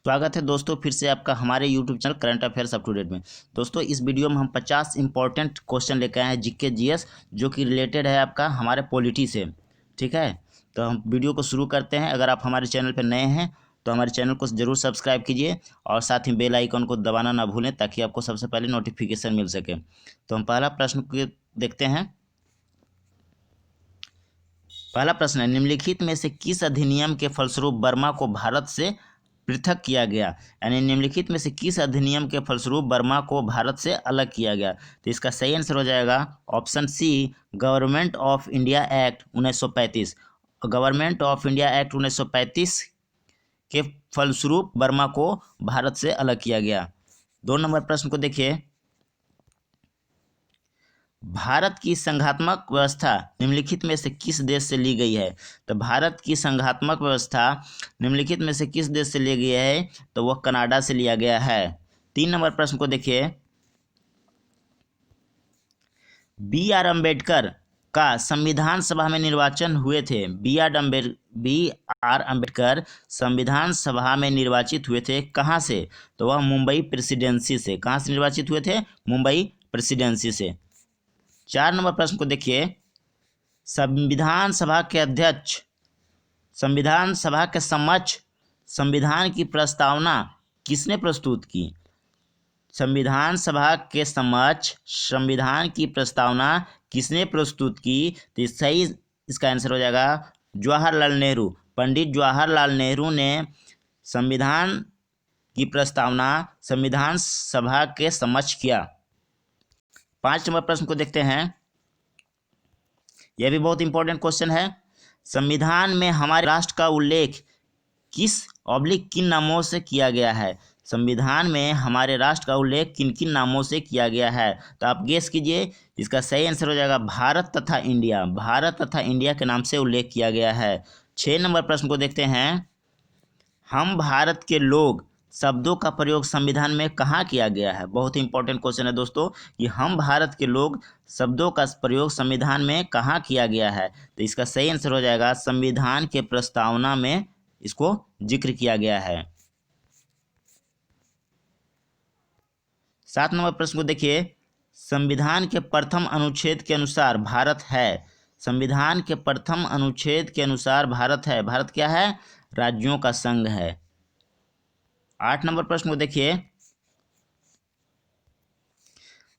स्वागत है दोस्तों, फिर से आपका हमारे YouTube channel current affairs up to date में। दोस्तों, इस वीडियो में हम 50 इंपॉर्टेंट क्वेश्चन लेकर आए हैं जीके जीएस, जो कि रिलेटेड है आपका हमारे पॉलिटी से। ठीक है, तो हम वीडियो को शुरू करते हैं। अगर आप हमारे चैनल पर नए हैं तो हमारे चैनल को ज़रूर सब्सक्राइब कीजिए और साथ ही बेल आइकन को दबाना ना भूलें, ताकि आपको सबसे पहले नोटिफिकेशन मिल सके। तो हम पहला प्रश्न को देखते हैं। पहला प्रश्न है, निम्नलिखित में से किस अधिनियम के फलस्वरूप बर्मा को भारत से पृथक किया गया? यानी निम्नलिखित में से किस अधिनियम के फलस्वरूप बर्मा को भारत से अलग किया गया? तो इसका सही आंसर हो जाएगा option C, Government of India Act 1935। Government of India Act 1935 के फलस्वरूप बर्मा को भारत से अलग किया गया। 2 नंबर प्रश्न को देखिए। भारत की संघात्मक व्यवस्था निम्नलिखित में से किस देश से ली गई है? तो भारत की संघात्मक व्यवस्था निम्नलिखित में से किस देश से ली गई है? तो वह कनाडा से लिया गया है। 3 नंबर प्रश्न को देखिए। बी आर अम्बेडकर का संविधान सभा में निर्वाचन हुए थे। बी आर अम्बेडकर संविधान सभा में निर्वाचित हुए थे कहाँ से? तो वह मुंबई प्रेसिडेंसी से। कहाँ से निर्वाचित हुए थे? मुंबई प्रेसिडेंसी से। 4 नंबर प्रश्न को देखिए। संविधान सभा के अध्यक्ष संविधान सभा के समक्ष संविधान की प्रस्तावना किसने प्रस्तुत की? संविधान सभा के समक्ष संविधान की प्रस्तावना किसने प्रस्तुत की? तो सही इसका आंसर हो जाएगा जवाहरलाल नेहरू। पंडित जवाहरलाल नेहरू ने संविधान की प्रस्तावना संविधान सभा के समक्ष किया। 5 नंबर प्रश्न को देखते हैं। यह भी बहुत इंपॉर्टेंट क्वेश्चन है। संविधान में हमारे राष्ट्र का उल्लेख किन नामों से किया गया है? संविधान में हमारे राष्ट्र का उल्लेख किन किन नामों से किया गया है? तो आप गेस कीजिए। इसका सही आंसर हो जाएगा भारत तथा इंडिया। भारत तथा इंडिया के नाम से उल्लेख किया गया है। 6 नंबर प्रश्न को देखते हैं। हम भारत के लोग शब्दों का प्रयोग संविधान में कहाँ किया गया है? बहुत ही इंपॉर्टेंट क्वेश्चन है दोस्तों कि हम भारत के लोग शब्दों का प्रयोग संविधान में कहाँ किया गया है? तो इसका सही आंसर हो जाएगा संविधान के प्रस्तावना में इसको जिक्र किया गया है। 7 नंबर प्रश्न को देखिए। संविधान के प्रथम अनुच्छेद के अनुसार भारत है। संविधान के प्रथम अनुच्छेद के अनुसार भारत है। भारत क्या है? राज्यों का संघ है। 8 नंबर प्रश्न को देखिए।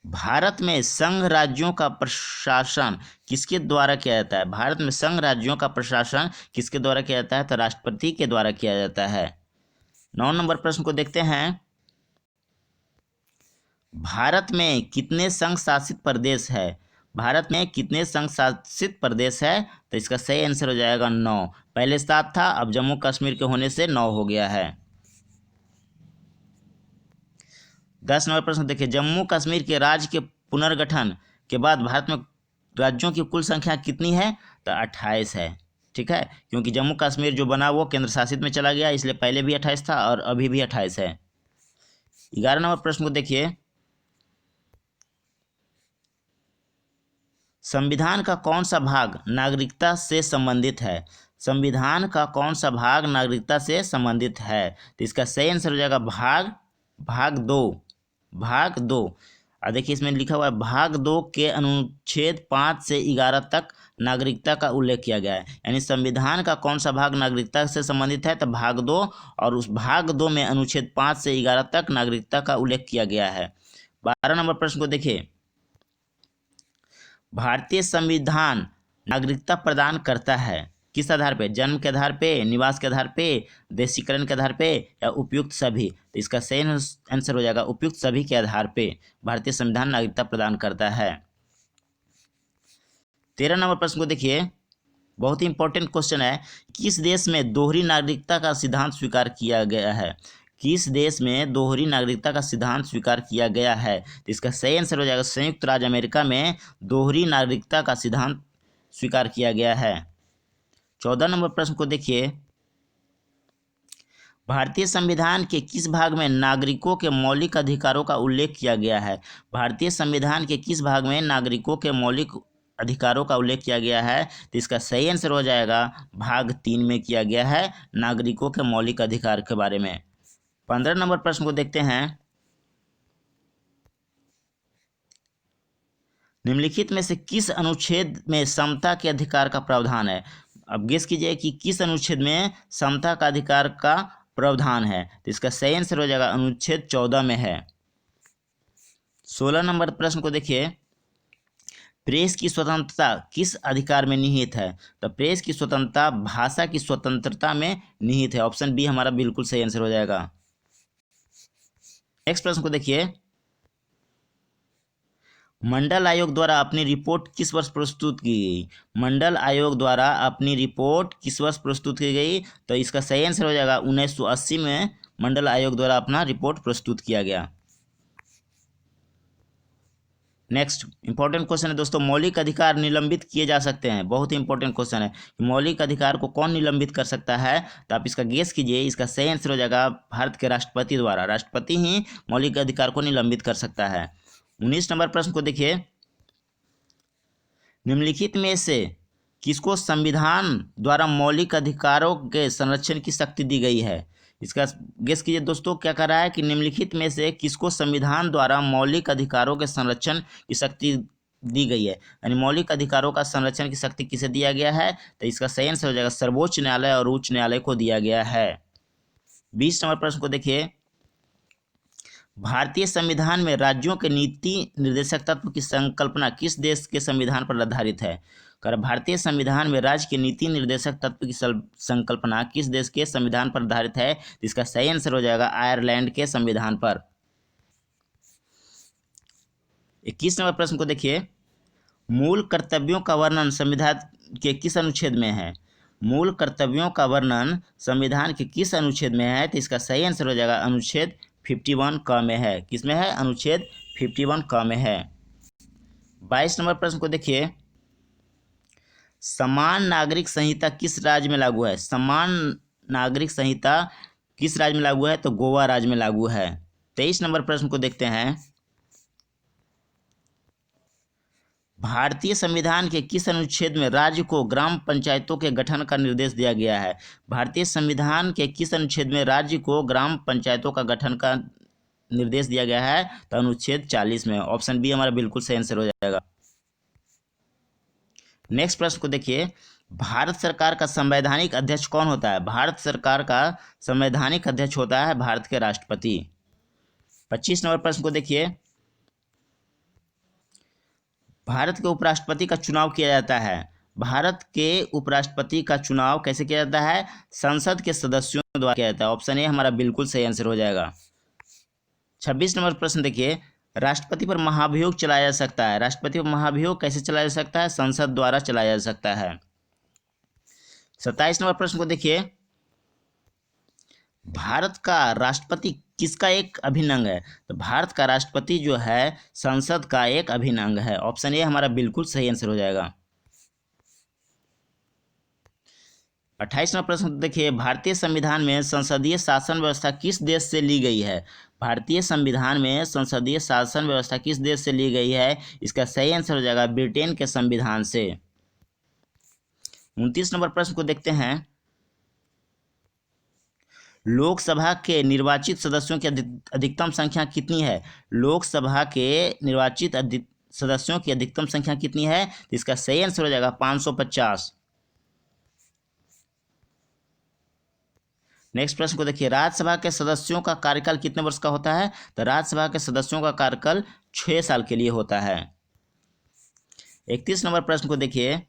भारत में संघ राज्यों का प्रशासन किसके द्वारा किया जाता है? भारत में संघ राज्यों का प्रशासन किसके द्वारा किया जाता है? तो राष्ट्रपति के द्वारा किया जाता है। 9 नंबर प्रश्न को देखते हैं। भारत में कितने संघ शासित प्रदेश है? भारत में कितने संघ शासित प्रदेश है? तो इसका सही आंसर हो जाएगा 9। पहले 7 था, अब जम्मू कश्मीर के होने से 9 हो गया है। 10 नंबर प्रश्न देखिए। जम्मू कश्मीर के राज्य के पुनर्गठन के बाद भारत में राज्यों की कुल संख्या कितनी है? तो 28 है। ठीक है, क्योंकि जम्मू कश्मीर जो बना वो केंद्र शासित में चला गया, इसलिए पहले भी 28 था और अभी भी 28 है। 11 नंबर प्रश्न को देखिए। संविधान का कौन सा भाग नागरिकता से संबंधित है? संविधान का कौन सा भाग नागरिकता से संबंधित है? तो इसका सही आंसर हो जाएगा भाग 2। भाग 2। और देखिए इसमें लिखा हुआ है भाग 2 के अनुच्छेद 5 से 11 तक नागरिकता का उल्लेख किया गया है। यानी संविधान का कौन सा भाग नागरिकता से संबंधित है? तो भाग 2, और उस भाग 2 में अनुच्छेद 5 से 11 तक नागरिकता का उल्लेख किया गया है। 12 नंबर प्रश्न को देखिए। भारतीय संविधान नागरिकता प्रदान करता है किस आधार पे? जन्म के आधार पे, निवास के आधार पे, देशीकरण के आधार पे या उपयुक्त सभी? तो इसका सही आंसर हो जाएगा उपयुक्त सभी के आधार पे भारतीय संविधान नागरिकता प्रदान करता है। 13 नंबर प्रश्न को देखिए। बहुत ही इंपॉर्टेंट क्वेश्चन है। किस देश में दोहरी नागरिकता का सिद्धांत स्वीकार किया गया है? किस देश में दोहरी नागरिकता का सिद्धांत स्वीकार किया गया है? तो इसका सही आंसर हो जाएगा संयुक्त राज्य अमेरिका में दोहरी नागरिकता का सिद्धांत स्वीकार किया गया है। 14 नंबर प्रश्न को देखिए। भारतीय संविधान के किस भाग में नागरिकों के मौलिक अधिकारों का उल्लेख किया गया है? भारतीय संविधान के किस भाग में नागरिकों के मौलिक अधिकारों का उल्लेख किया गया है? तो इसका सही आंसर हो जाएगा भाग 3 में किया गया है नागरिकों के मौलिक अधिकार के बारे में। 15 नंबर प्रश्न को देखते हैं। निम्नलिखित में से किस अनुच्छेद में समता के अधिकार का प्रावधान है? अब गेस कीजिए कि किस अनुच्छेद में समता का अधिकार का प्रावधान है। तो इसका सही आंसर हो जाएगा अनुच्छेद 14 में है। 16 नंबर प्रश्न को देखिए, प्रेस की स्वतंत्रता किस अधिकार में निहित है? तो प्रेस की स्वतंत्रता भाषा की स्वतंत्रता में निहित है। ऑप्शन बी हमारा बिल्कुल सही आंसर हो जाएगा। नेक्स्ट प्रश्न को देखिए, मंडल आयोग द्वारा अपनी रिपोर्ट किस वर्ष प्रस्तुत की गई? मंडल आयोग द्वारा अपनी रिपोर्ट किस वर्ष प्रस्तुत की गई? तो इसका सही आंसर हो जाएगा 1980 में मंडल आयोग द्वारा अपना रिपोर्ट प्रस्तुत किया गया। नेक्स्ट इंपॉर्टेंट क्वेश्चन है दोस्तों, मौलिक अधिकार निलंबित किए जा सकते हैं। बहुत ही इंपॉर्टेंट क्वेश्चन है, मौलिक अधिकार को कौन निलंबित कर सकता है? तो आप इसका गेस कीजिए। इसका सही आंसर हो जाएगा भारत के राष्ट्रपति द्वारा। राष्ट्रपति ही मौलिक अधिकार को निलंबित कर सकता है। 19 नंबर प्रश्न को देखिए, निम्नलिखित में से किसको संविधान द्वारा मौलिक अधिकारों के संरक्षण की शक्ति दी गई है? इसका गेस कीजिए दोस्तों, क्या कर रहा है कि निम्नलिखित में से किसको संविधान द्वारा मौलिक अधिकारों के संरक्षण की शक्ति दी गई है, यानी मौलिक अधिकारों का संरक्षण की शक्ति किसे दिया गया है? तो इसका सही आंसर हो जाएगा सर्वोच्च न्यायालय और उच्च न्यायालय को दिया गया है। 20 नंबर प्रश्न को देखिए, भारतीय संविधान में राज्यों के नीति निर्देशक तत्व की संकल्पना किस देश के संविधान पर आधारित है? कर भारतीय संविधान में राज्य के नीति निर्देशक तत्व की संकल्पना किस देश के संविधान पर आधारित है? इसका सही आंसर हो जाएगा आयरलैंड के संविधान पर। 21 नंबर प्रश्न को देखिए, मूल कर्तव्यों का वर्णन संविधान के किस अनुच्छेद में है? मूल कर्तव्यों का वर्णन संविधान के किस अनुच्छेद में है? तो इसका सही आंसर हो जाएगा अनुच्छेद 51 क में है। किसमें है? अनुच्छेद 51 क में है। 22 नंबर प्रश्न को देखिए, समान नागरिक संहिता किस राज्य में लागू है? समान नागरिक संहिता किस राज्य में लागू है? तो गोवा राज्य में लागू है। 23 नंबर प्रश्न को देखते हैं, भारतीय संविधान के किस अनुच्छेद में राज्य को ग्राम पंचायतों के गठन का निर्देश दिया गया है? भारतीय संविधान के किस अनुच्छेद में राज्य को ग्राम पंचायतों का गठन का निर्देश दिया गया है? तो अनुच्छेद 40 में। ऑप्शन बी हमारा बिल्कुल सही आंसर हो जाएगा। नेक्स्ट प्रश्न को देखिए, भारत सरकार का संवैधानिक अध्यक्ष कौन होता है? भारत सरकार का संवैधानिक अध्यक्ष होता है भारत के राष्ट्रपति। 25 नंबर प्रश्न को देखिए, भारत के उपराष्ट्रपति का चुनाव किया जाता है। भारत के उपराष्ट्रपति का चुनाव कैसे किया जाता है? संसद के सदस्यों द्वारा किया जाता है। ऑप्शन ए हमारा बिल्कुल सही आंसर हो जाएगा। 26 नंबर प्रश्न देखिए, राष्ट्रपति पर महाभियोग चलाया जा सकता है। राष्ट्रपति पर महाभियोग कैसे चलाया जा सकता है? संसद द्वारा चलाया जा सकता है। 27 नंबर प्रश्न को देखिए, भारत का राष्ट्रपति किसका एक अभिन्न अंग है? तो भारत का राष्ट्रपति जो है संसद का एक अभिन्न अंग है। ऑप्शन ए हमारा बिल्कुल सही आंसर हो जाएगा। 28 नंबर प्रश्न देखिए, भारतीय संविधान में संसदीय शासन व्यवस्था किस देश से ली गई है? भारतीय संविधान में संसदीय शासन व्यवस्था किस देश से ली गई है? इसका सही आंसर हो जाएगा ब्रिटेन के संविधान से। 29 नंबर प्रश्न को देखते हैं, लोकसभा के निर्वाचित सदस्यों की अधिकतम संख्या कितनी है? लोकसभा के निर्वाचित सदस्यों की अधिकतम संख्या कितनी है? तो इसका सही आंसर हो जाएगा 550। नेक्स्ट प्रश्न को देखिए, राज्यसभा के सदस्यों का कार्यकाल कितने वर्ष का होता है? तो राज्यसभा के सदस्यों का कार्यकाल 6 साल के लिए होता है। 31 नंबर प्रश्न को देखिए,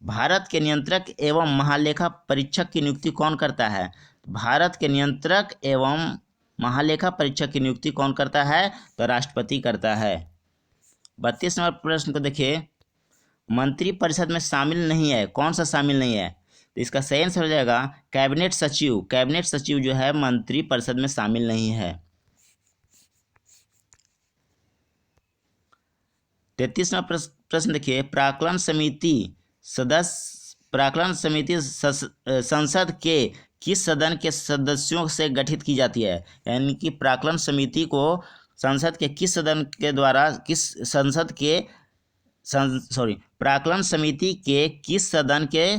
भारत के नियंत्रक एवं महालेखा परीक्षक की नियुक्ति कौन करता है? भारत के नियंत्रक एवं महालेखा परीक्षक की नियुक्ति कौन करता है? तो राष्ट्रपति करता है। 32 नंबर प्रश्न को देखिए, मंत्रिपरिषद में शामिल नहीं है, कौन सा शामिल नहीं है? तो इसका सही आंसर हो जाएगा कैबिनेट सचिव। कैबिनेट सचिव जो है मंत्रिपरिषद में शामिल नहीं है। 33वां प्रश्न देखिए, प्राक्कलन समिति संसद के किस सदन के सदस्यों से गठित की जाती है? यानी कि प्राक्कलन समिति को संसद के किस सदन के द्वारा प्राक्कलन समिति के किस सदन के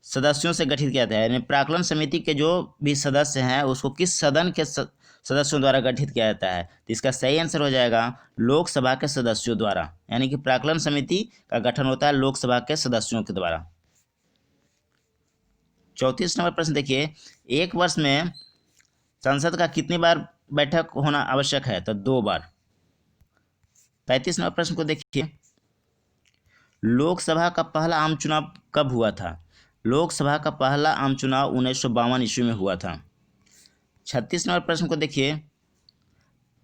सदस्यों से गठित किया जाता है, यानी प्राक्कलन समिति के जो भी सदस्य हैं उसको किस सदन के सदस्यों द्वारा गठित किया जाता है? तो इसका सही आंसर हो जाएगा लोकसभा के सदस्यों द्वारा, यानी कि प्राक्कलन समिति का गठन होता है लोकसभा के सदस्यों के द्वारा। 34 नंबर प्रश्न देखिए, एक वर्ष में संसद का कितनी बार बैठक होना आवश्यक है? तो 2 बार। 35 नंबर प्रश्न को देखिए, लोकसभा का पहला आम चुनाव कब हुआ था? लोकसभा का पहला आम चुनाव 1952 ईस्वी में हुआ था। 36 नंबर प्रश्न को देखिए,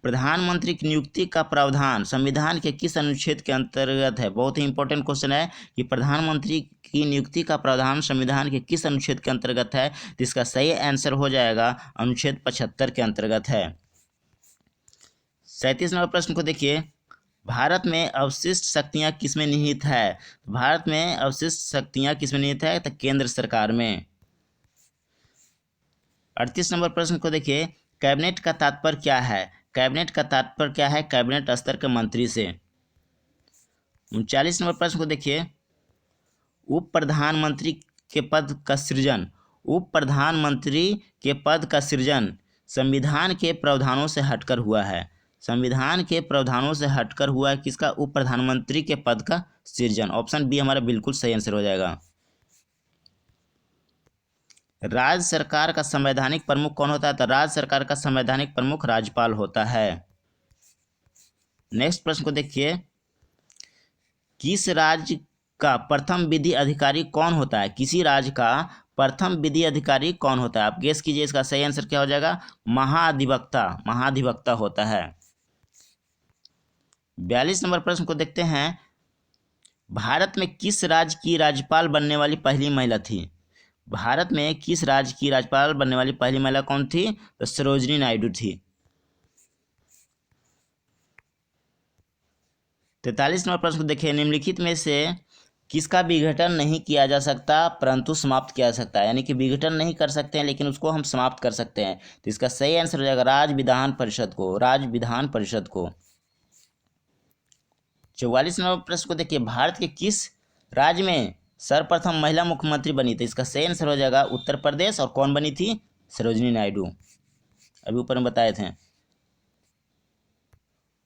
प्रधानमंत्री की नियुक्ति का प्रावधान संविधान के किस अनुच्छेद के अंतर्गत है? बहुत ही इंपॉर्टेंट क्वेश्चन है कि प्रधानमंत्री की नियुक्ति का प्रावधान संविधान के किस अनुच्छेद के अंतर्गत है? तो इसका सही आंसर हो जाएगा अनुच्छेद 75 के अंतर्गत है। 37 नंबर प्रश्न को देखिए, भारत में अवशिष्ट शक्तियां किसमें निहित है? भारत में अवशिष्ट शक्तियां किसमें निहित है? तो केंद्र सरकार में। 38 नंबर प्रश्न को देखिए, कैबिनेट का तात्पर्य क्या है? कैबिनेट का तात्पर्य क्या है? कैबिनेट स्तर के मंत्री से। 39 नंबर प्रश्न को देखिए, उप प्रधानमंत्री के पद का सृजन, उप प्रधानमंत्री के पद का सृजन संविधान के प्रावधानों से हटकर हुआ है। संविधान के प्रावधानों से हटकर हुआ है किसका? उप प्रधानमंत्री के पद का सृजन। ऑप्शन बी हमारा बिल्कुल सही आंसर हो जाएगा। राज्य सरकार का संवैधानिक प्रमुख कौन होता है? तो राज्य सरकार का संवैधानिक प्रमुख राज्यपाल होता है। नेक्स्ट प्रश्न को देखिए, किस राज्य का प्रथम विधि अधिकारी कौन होता है? किसी राज्य का प्रथम विधि अधिकारी कौन होता है? आप गेस कीजिए, इसका सही आंसर क्या हो जाएगा? महाधिवक्ता, महाधिवक्ता होता है। 42 नंबर प्रश्न को देखते हैं, भारत में किस राज्य की राज्यपाल बनने वाली पहली महिला थी? भारत में किस राज्य की राज्यपाल बनने वाली पहली महिला कौन थी? तो सरोजिनी नायडू थी। 43 नंबर प्रश्न को देखिए, निम्नलिखित में से किसका विघटन नहीं किया जा सकता परंतु समाप्त किया जा सकता है? यानी कि विघटन नहीं कर सकते हैं लेकिन उसको हम समाप्त कर सकते हैं। तो इसका सही आंसर हो जाएगा राज्य विधान परिषद को, राज्य विधान परिषद को। 44 नंबर प्रश्न को देखिए, भारत के किस राज्य में सर्वप्रथम महिला मुख्यमंत्री बनी थी? इसका सही आंसर हो जाएगा उत्तर प्रदेश। और कौन बनी थी? सरोजिनी नायडू, अभी ऊपर में बताए थे।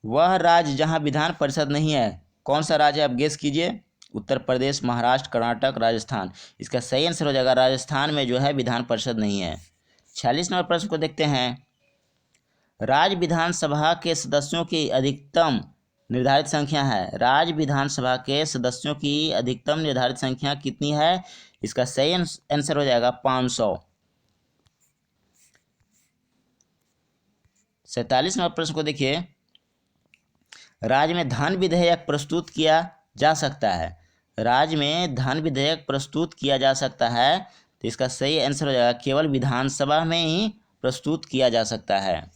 वह राज्य जहां विधान परिषद नहीं है, कौन सा राज्य है? आप गेस कीजिए। उत्तर प्रदेश, महाराष्ट्र, कर्नाटक, राजस्थान। इसका सही आंसर हो जाएगा राजस्थान में जो है विधान परिषद नहीं है। 46 नंबर प्रश्न को देखते हैं, राज्य विधानसभा के सदस्यों की अधिकतम निर्धारित संख्या है। राज्य विधानसभा के सदस्यों की अधिकतम निर्धारित संख्या कितनी है? इसका सही आंसर हो जाएगा 500। 47 नंबर प्रश्न को देखिए, राज्य में धन विधेयक प्रस्तुत किया जा सकता है। राज्य में धन विधेयक प्रस्तुत किया जा सकता है, तो इसका सही आंसर हो जाएगा केवल विधानसभा में ही प्रस्तुत किया जा सकता है।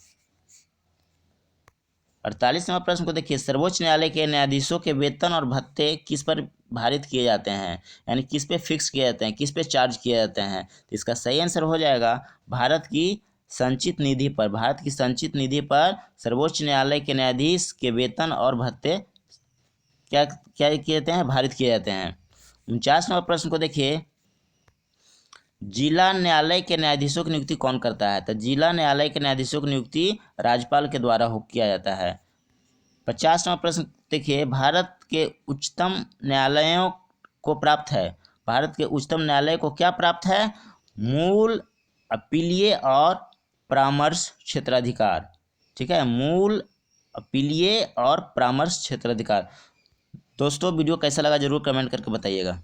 48 नंबर प्रश्न को देखिए, सर्वोच्च न्यायालय के न्यायाधीशों के वेतन और भत्ते किस पर भारित किए जाते हैं? यानी किस पे फिक्स किए जाते हैं, किस पे चार्ज किए जाते हैं? तो इसका सही आंसर हो जाएगा भारत की संचित निधि पर। भारत की संचित निधि पर सर्वोच्च न्यायालय के न्यायाधीश के वेतन और भत्ते क्या क्या किए जाते हैं? भारित किए जाते हैं। 49 नंबर प्रश्न को देखिए, जिला न्यायालय के न्यायाधीशों की नियुक्ति कौन करता है? तो जिला न्यायालय के न्यायाधीशों की नियुक्ति राज्यपाल के द्वारा किया जाता है। 50 नंबर प्रश्न देखिए, भारत के उच्चतम न्यायालयों को प्राप्त है, भारत के उच्चतम न्यायालय को क्या प्राप्त है? मूल, अपीलीय और परामर्श क्षेत्राधिकार। ठीक है, मूल, अपीलीय और परामर्श क्षेत्राधिकार। दोस्तों वीडियो कैसा लगा जरूर कमेंट करके बताइएगा।